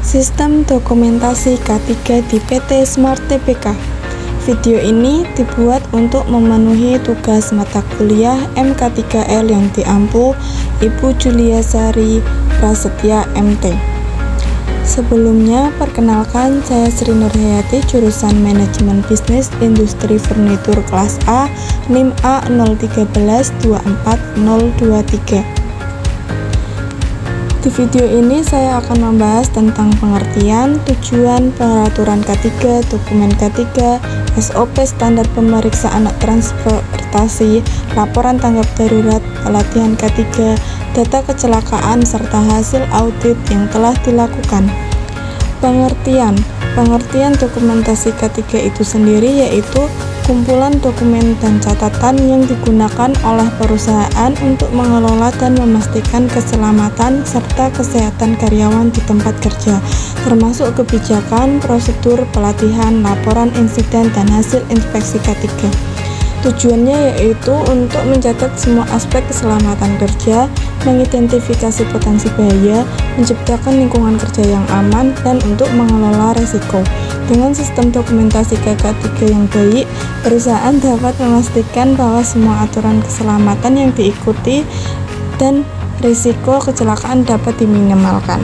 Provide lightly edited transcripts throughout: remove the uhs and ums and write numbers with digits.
Sistem dokumentasi K3 di PT Smart Tbk. Video ini dibuat untuk memenuhi tugas mata kuliah MK3L yang diampu Ibu Julia Sari Prasetya MT. Sebelumnya, perkenalkan, saya Sri Nurhayati, jurusan Manajemen Bisnis Industri Furnitur kelas A, NIM A013240223. Di video ini saya akan membahas tentang pengertian, tujuan, peraturan K3, dokumen K3, SOP standar pemeriksaan alat transportasi, laporan tanggap darurat, pelatihan K3, data kecelakaan, serta hasil audit yang telah dilakukan. Pengertian dokumentasi K3 itu sendiri yaitu kumpulan dokumen dan catatan yang digunakan oleh perusahaan untuk mengelola dan memastikan keselamatan serta kesehatan karyawan di tempat kerja, termasuk kebijakan, prosedur, pelatihan, laporan insiden, dan hasil inspeksi K3. Tujuannya yaitu untuk mencatat semua aspek keselamatan kerja, mengidentifikasi potensi bahaya, menciptakan lingkungan kerja yang aman, dan untuk mengelola risiko. Dengan sistem dokumentasi K3 yang baik, perusahaan dapat memastikan bahwa semua aturan keselamatan yang diikuti dan risiko kecelakaan dapat diminimalkan.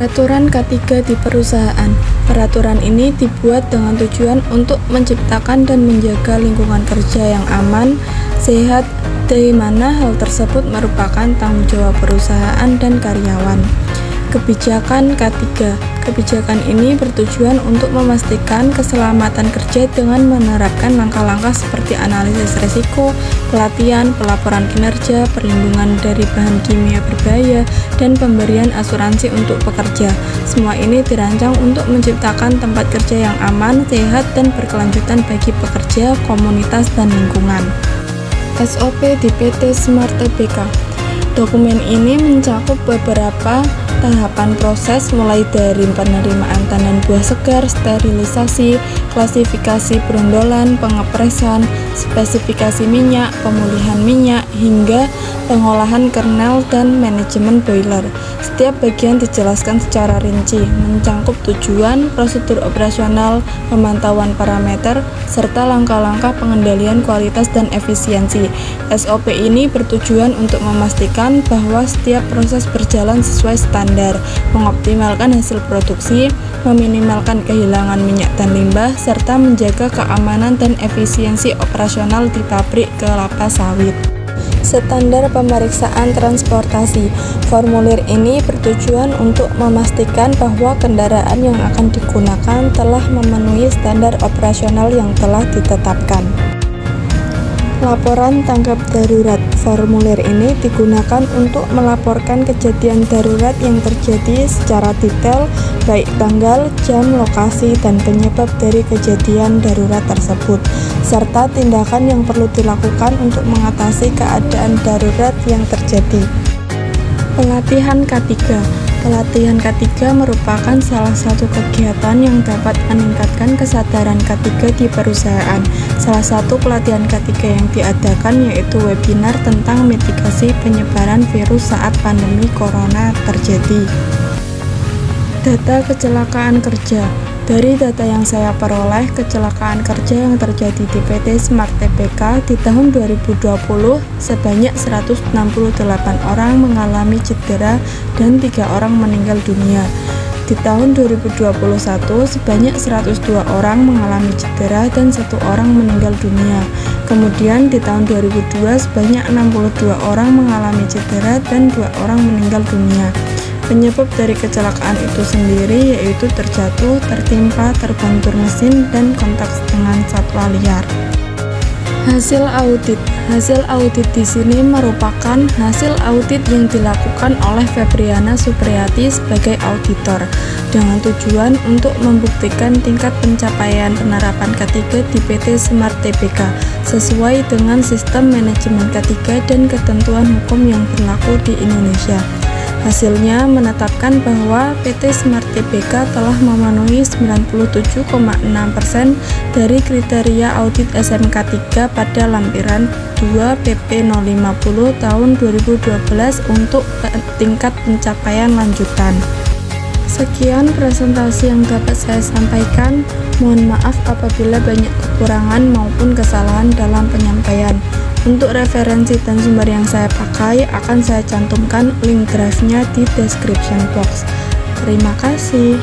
Peraturan K3 di perusahaan. Peraturan ini dibuat dengan tujuan untuk menciptakan dan menjaga lingkungan kerja yang aman, sehat, di mana hal tersebut merupakan tanggung jawab perusahaan dan karyawan. Kebijakan K3. Kebijakan ini bertujuan untuk memastikan keselamatan kerja dengan menerapkan langkah-langkah seperti analisis risiko, pelatihan, pelaporan kinerja, perlindungan dari bahan kimia berbahaya, dan pemberian asuransi untuk pekerja. Semua ini dirancang untuk menciptakan tempat kerja yang aman, sehat, dan berkelanjutan bagi pekerja, komunitas, dan lingkungan. SOP di PT Smart Tbk. Dokumen ini mencakup beberapa tahapan proses mulai dari penerimaan tandan buah segar, sterilisasi, klasifikasi perondolan, pengepresan, spesifikasi minyak, pemulihan minyak, hingga pengolahan kernel dan manajemen boiler. Setiap bagian dijelaskan secara rinci, mencakup tujuan, prosedur operasional, pemantauan parameter, serta langkah-langkah pengendalian kualitas dan efisiensi. SOP ini bertujuan untuk memastikan bahwa setiap proses berjalan sesuai standar, mengoptimalkan hasil produksi, meminimalkan kehilangan minyak dan limbah, serta menjaga keamanan dan efisiensi operasional di pabrik kelapa sawit. Standar pemeriksaan transportasi. Formulir ini bertujuan untuk memastikan bahwa kendaraan yang akan digunakan telah memenuhi standar operasional yang telah ditetapkan. Laporan tanggap darurat. Formulir ini digunakan untuk melaporkan kejadian darurat yang terjadi secara detail, baik tanggal, jam, lokasi, dan penyebab dari kejadian darurat tersebut, serta tindakan yang perlu dilakukan untuk mengatasi keadaan darurat yang terjadi. Pelatihan K3. Pelatihan K3 merupakan salah satu kegiatan yang dapat meningkatkan kesadaran K3 di perusahaan. Salah satu pelatihan K3 yang diadakan yaitu webinar tentang mitigasi penyebaran virus saat pandemi corona terjadi. Data kecelakaan kerja. Dari data yang saya peroleh, kecelakaan kerja yang terjadi di PT Smart Tbk di tahun 2020 sebanyak 168 orang mengalami cedera dan 3 orang meninggal dunia. Di tahun 2021 sebanyak 102 orang mengalami cedera dan 1 orang meninggal dunia. Kemudian di tahun 2002 sebanyak 62 orang mengalami cedera dan 2 orang meninggal dunia. Penyebab dari kecelakaan itu sendiri yaitu terjatuh, tertimpa, terbentur mesin, dan kontak dengan satwa liar. Hasil audit. Hasil audit di sini merupakan hasil audit yang dilakukan oleh Febriana Supriyati sebagai auditor dengan tujuan untuk membuktikan tingkat pencapaian penerapan K3 di PT Smart Tbk sesuai dengan sistem manajemen K3 dan ketentuan hukum yang berlaku di Indonesia. Hasilnya menetapkan bahwa PT Smart Tbk telah memenuhi 97,6% dari kriteria audit SMK 3 pada lampiran 2 PP 050 tahun 2012 untuk tingkat pencapaian lanjutan. Sekian presentasi yang dapat saya sampaikan. Mohon maaf apabila banyak kekurangan maupun kesalahan dalam penyampaian. Untuk referensi dan sumber yang saya pakai akan saya cantumkan link drive-nya di description box. Terima kasih.